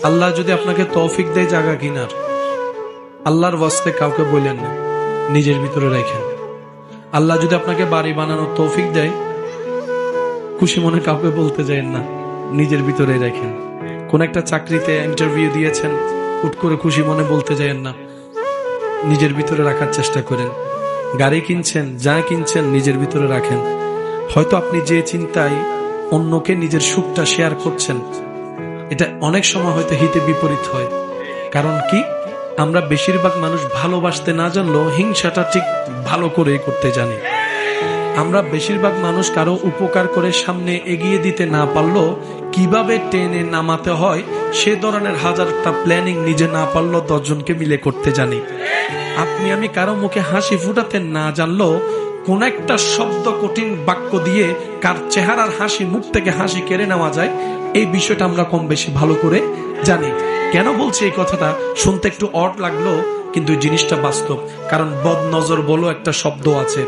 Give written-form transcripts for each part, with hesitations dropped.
আল্লাহ যদি আপনাকে তৌফিক দেয় জায়গা কিনার, আল্লাহর ওয়াস্তে কাউকে বললেন না, নিজের ভিতরে রাখেন। আল্লাহ যদি আপনাকে বাড়ি বানানোর তৌফিক দেয়, খুশি মনে কাউকে বলতে যায়েন না, নিজের ভিতরে রাখেন। কোন একটা চাকরিতে ইন্টারভিউ দিয়েছেন, হুট করে খুশি মনে বলতে যায়েন না, নিজের ভিতরে রাখার চেষ্টা করেন। গাড়ি কিনছেন, যা কিনছেন নিজের ভিতরে রাখেন। হয়তো আপনি যে চিন্তায় অন্যকে নিজের সুখটা শেয়ার করছেন, এটা অনেক সময় হয়তো হিতে বিপরীত হয়। কারণ কি, আমরা বেশিরভাগ মানুষ ভালোবাসতে না জানলেও হিংসাটা ঠিক ভালো করে করতে জানি। আমরা বেশিরভাগ মানুষ কারো উপকার করে সামনে এগিয়ে দিতে না পারলেও কিভাবে টেনে নামাতে হয় সে ধরনের হাজারটা প্ল্যানিং নিজে না পারলেও 10 জনকে মিলে করতে জানি। আপনি আমি কারো মুখে হাসি ফুটাতে না জানলেও কোন একটা শব্দ, কঠিন বাক্য দিয়ে কার চেহারার হাসি, মুখ থেকে হাসি কেড়ে নেওয়া যায়, এই বিষয়টা আমরা কম বেশি ভালো করে জানি। কেন বলছি এই কথাটা? শুনতে একটু অড লাগলো, কিন্তু জিনিসটা বাস্তব। কারণ বদনজর বলো একটা শব্দ আছে,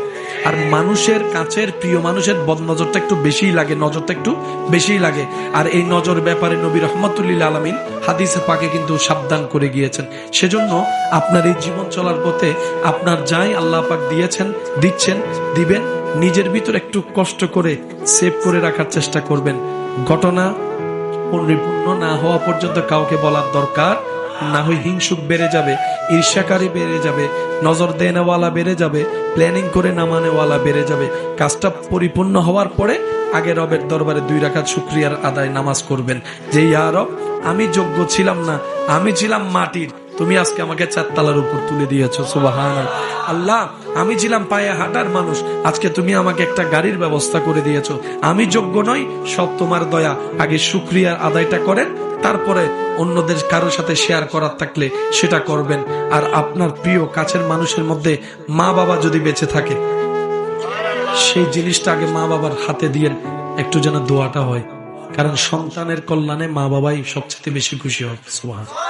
আর মানুষের কাছের প্রিয় মানুষের বদনজরটা একটু বেশিই লাগে, নজরটা একটু বেশিই লাগে। আর এই নজর ব্যাপারে নবী রহমতুল্লাহ আলামিন হাদিসে পাকে কিন্তু সাবধান করে গিয়েছেন। সেজন্য আপনার এই জীবন চলার পথে আপনার যাই আল্লাহ পাক দিয়েছেন, দিচ্ছেন, দিবেন, নিজের ভিতর একটু কষ্ট করে সেভ করে রাখার চেষ্টা করবেন। ঘটনা পরিপূর্ণ না হওয়া পর্যন্ত কাউকে বলার দরকার না, হয় হিংসুক বেড়ে যাবে, ঈর্ষাকারী বেড়ে যাবে, নজর দেনেওয়ালা বেড়ে যাবে, প্ল্যানিং করে নামানেওয়ালা বেড়ে যাবে। কাজটা পরিপূর্ণ হওয়ার পরে আগে রবের দরবারে 2 রাকাত শুকরিয়ার আদায় নামাজ করবেন, যে ইয়া রব, আমি যোগ্য ছিলাম না, আমি ছিলাম মাটির, তুমি আজকে আমাকে 4 তলার উপর তুলে দিয়েছো, সুবহানাল্লাহ। আল্লাহ, আমি ছিলাম পায়ে হাঁটার মানুষ, আজকে তুমি আমাকে একটা গাড়ির ব্যবস্থা করে দিয়েছো। আমি যোগ্য নই, সব তোমার দয়া। আগে শুকরিয়ার আদায়টা করেন, তারপরে অন্যদের কারোর সাথে শেয়ার করার থাকলে সেটা করবেন। আর আপনার প্রিয় কাছের মানুষের মধ্যে মা বাবা যদি বেঁচে থাকে, সেই জিনিসটা আগে মা বাবার হাতে দিয়েন, একটু যেন দোয়াটা হয়। কারণ সন্তানের কল্যাণে মা বাবাই সবচেয়ে বেশি খুশি হয়। সুবহানাল্লাহ।